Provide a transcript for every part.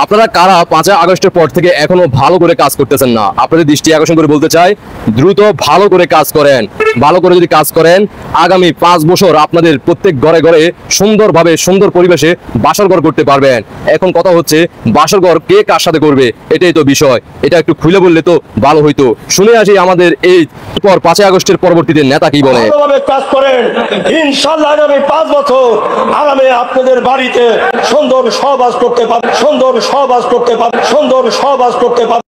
আপনারা কারা 5 আগস্টের পর থেকে এখনো ভালো করে কাজ করতেছেন না? আপনাদের দৃষ্টি আকর্ষণ করে বলতে চাই, দ্রুত ভালো করে কাজ করেন। ভালো করে যদি কাজ করেন, আগামী 5 বছর আপনাদের প্রত্যেক ঘরে ঘরে সুন্দরভাবে সুন্দর পরিবেশে বাসর ঘর করতে পারবেন। এখন কথা হচ্ছে বাসর ঘর কে কার সাথে করবে, এটাই তো বিষয়। এটা একটু খুলে বললে তো ভালো হইতো। শুনে আসি আমাদের এই পর 5 আগস্টের পরবর্তীতে নেতা কি বলে। ভালোভাবে কাজ করেন, ইনশাআল্লাহ আগামী 5 বছর আগামী আপনাদের বাড়িতে সুন্দর সহবাস করতে পারবেন, সুন্দর সহবাস করতে পারবেন, সুন্দর সহবাস করতে পারবেন।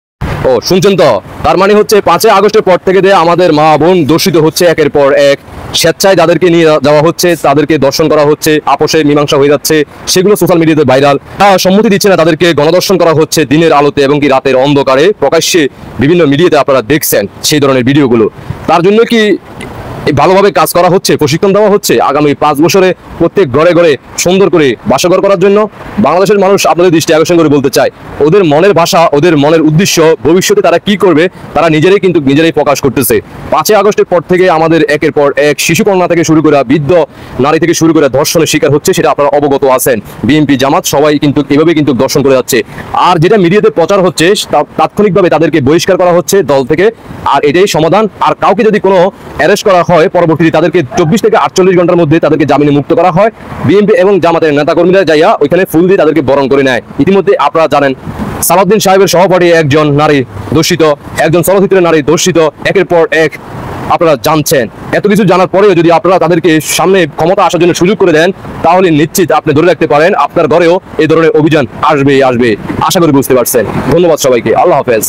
ও শুনছেন তো, তার মানে হচ্ছে 5 আগস্টের পর থেকে যে আমাদের মা বোন দূষিত হচ্ছে একের পর এক। স্বেচ্ছায় যাদেরকে নিয়ে যাওয়া হচ্ছে, তাদেরকে দর্শন করা হচ্ছে, আপোষে মীমাংসা হয়ে যাচ্ছে, সেগুলো সোশ্যাল মিডিয়াতে ভাইরাল। সম্মতি দিচ্ছে না, তাদেরকে গণদর্শন করা হচ্ছে দিনের আলোতে এবং কি রাতের অন্ধকারে প্রকাশ্যে বিভিন্ন মিডিয়াতে আপনারা দেখছেন সেই ধরনের ভিডিওগুলো। তার জন্য কি ভালোভাবে কাজ করা হচ্ছে, প্রশিক্ষণ দেওয়া হচ্ছে আগামী 5 বছরে প্রত্যেক ঘরে ঘরে সুন্দর করে বাসঘর করার জন্য? বাংলাদেশের মানুষ আপনাদের দৃষ্টি আকর্ষণ করে বলতে চায়, ওদের মনের ভাষা, ওদের মনের উদ্দেশ্য, ভবিষ্যতে তারা কি করবে তারা নিজেরাই প্রকাশ করতেছে। 5 আগস্টের পর থেকে আমাদের একের পর এক শিশুকন্যা থেকে শুরু করে বৃদ্ধ নারী থেকে শুরু করে ধর্ষণের শিকার হচ্ছে, সেটা আপনারা অবগত আছেন। বিএনপি জামাত সবাই কিন্তু এভাবে কিন্তু দর্শন করে যাচ্ছে। আর যেটা মিডিয়াতে প্রচার হচ্ছে তাৎক্ষণিকভাবে তাদেরকে বহিষ্কার করা হচ্ছে দল থেকে, আর এটাই সমাধান। আর কাউকে যদি কোনো অ্যারেস্ট করা হয়, পরবর্তীতে তাদেরকে 24 থেকে 48 ঘন্টার মধ্যে তাদেরকে জামিনে মুক্ত করা হয়। বিএনপি এবং জামাতের নেতাকর্মীরা যাইয়া ওইখানে ফুল দিয়ে তাদেরকে বরণ করে নেয়। ইতিমধ্যে আপনারা জানেন সালাউদ্দিন সাহেবের সহপাঠী একজন নারী দর্শিত, একজন চলচ্চিত্রের নারী দর্শিত, একের পর এক আপনারা জানছেন। এত কিছু জানার পরেও যদি আপনারা তাদেরকে সামনে ক্ষমতা আসার জন্য সুযোগ করে দেন, তাহলে নিশ্চিত আপনি ধরে রাখতে পারেন আপনার ঘরেও এই ধরনের অভিযান আসবে। আশা করি বুঝতে পারছেন। ধন্যবাদ সবাইকে। আল্লাহ হাফেজ।